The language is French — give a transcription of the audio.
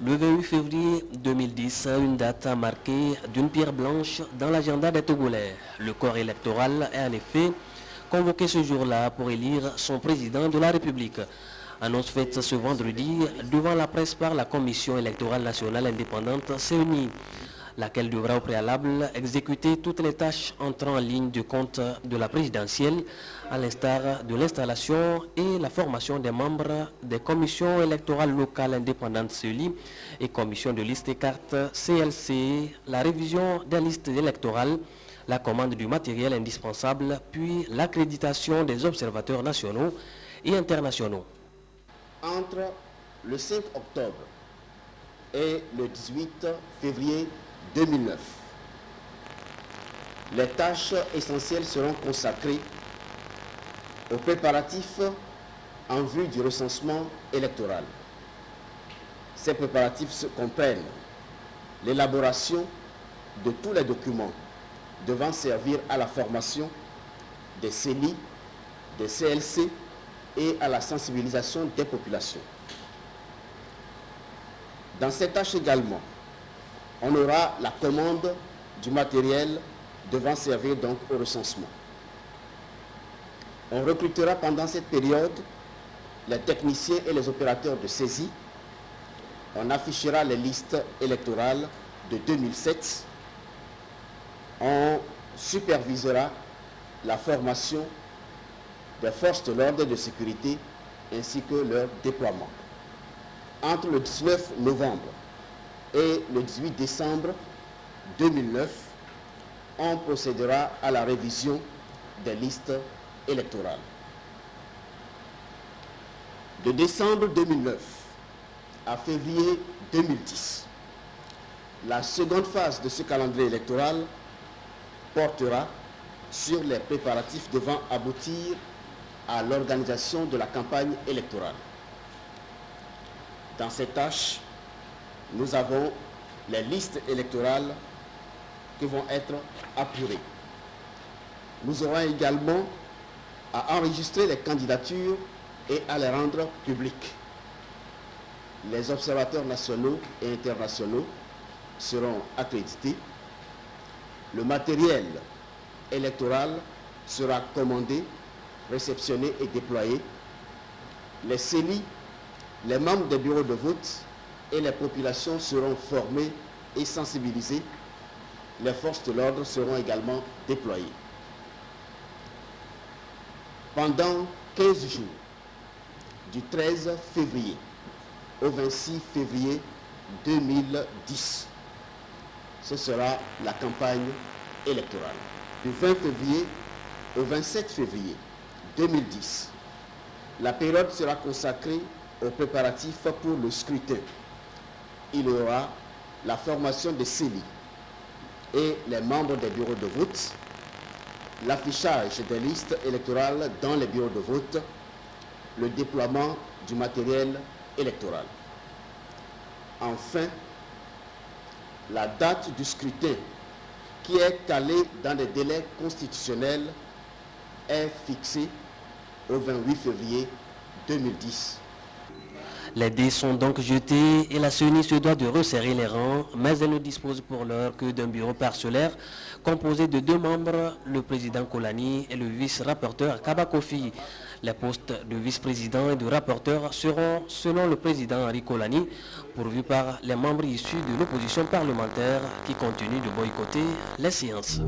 Le 28 février 2010, une date marquée d'une pierre blanche dans l'agenda des Togolais. Le corps électoral est en effet convoqué ce jour-là pour élire son président de la République. Annonce faite ce vendredi devant la presse par la Commission électorale nationale indépendante CENI, laquelle devra au préalable exécuter toutes les tâches entrant en ligne de compte de la présidentielle, à l'instar de l'installation et la formation des membres des commissions électorales locales indépendantes CELI et commissions de listes et cartes CLC, la révision des listes électorales, la commande du matériel indispensable, puis l'accréditation des observateurs nationaux et internationaux. Entre le 5 octobre et le 18 février 2009, les tâches essentielles seront consacrées aux préparatifs en vue du recensement électoral. Ces préparatifs comprennent l'élaboration de tous les documents devant servir à la formation des CELI, des CLC et à la sensibilisation des populations. Dans ces tâches également, on aura la commande du matériel devant servir donc au recensement. On recrutera pendant cette période les techniciens et les opérateurs de saisie. On affichera les listes électorales de 2007. On supervisera la formation des forces de l'ordre et de sécurité ainsi que leur déploiement. Entre le 19 novembre et le 18 décembre 2009, on procédera à la révision des listes électorales. De décembre 2009 à février 2010, la seconde phase de ce calendrier électoral portera sur les préparatifs devant aboutir à l'organisation de la campagne électorale. Dans ces tâches, nous avons les listes électorales qui vont être apurées. Nous aurons également à enregistrer les candidatures et à les rendre publiques. Les observateurs nationaux et internationaux seront accrédités. Le matériel électoral sera commandé, réceptionné et déployé. Les CELI, les membres des bureaux de vote et les populations seront formées et sensibilisées. Les forces de l'ordre seront également déployées. Pendant 15 jours, du 13 février au 26 février 2010, ce sera la campagne électorale. Du 20 février au 27 février 2010, la période sera consacrée aux préparatifs pour le scrutin. Il y aura la formation des CELI et les membres des bureaux de vote, l'affichage des listes électorales dans les bureaux de vote, le déploiement du matériel électoral. Enfin, la date du scrutin, qui est calée dans les délais constitutionnels, est fixée au 28 février 2010. Les dés sont donc jetés et la CENI se doit de resserrer les rangs, mais elle ne dispose pour l'heure que d'un bureau parcellaire composé de 2 membres, le président Kolani et le vice-rapporteur Kabakofi. Les postes de vice-président et de rapporteur seront, selon le président Henri Kolani, pourvus par les membres issus de l'opposition parlementaire qui continuent de boycotter les séances.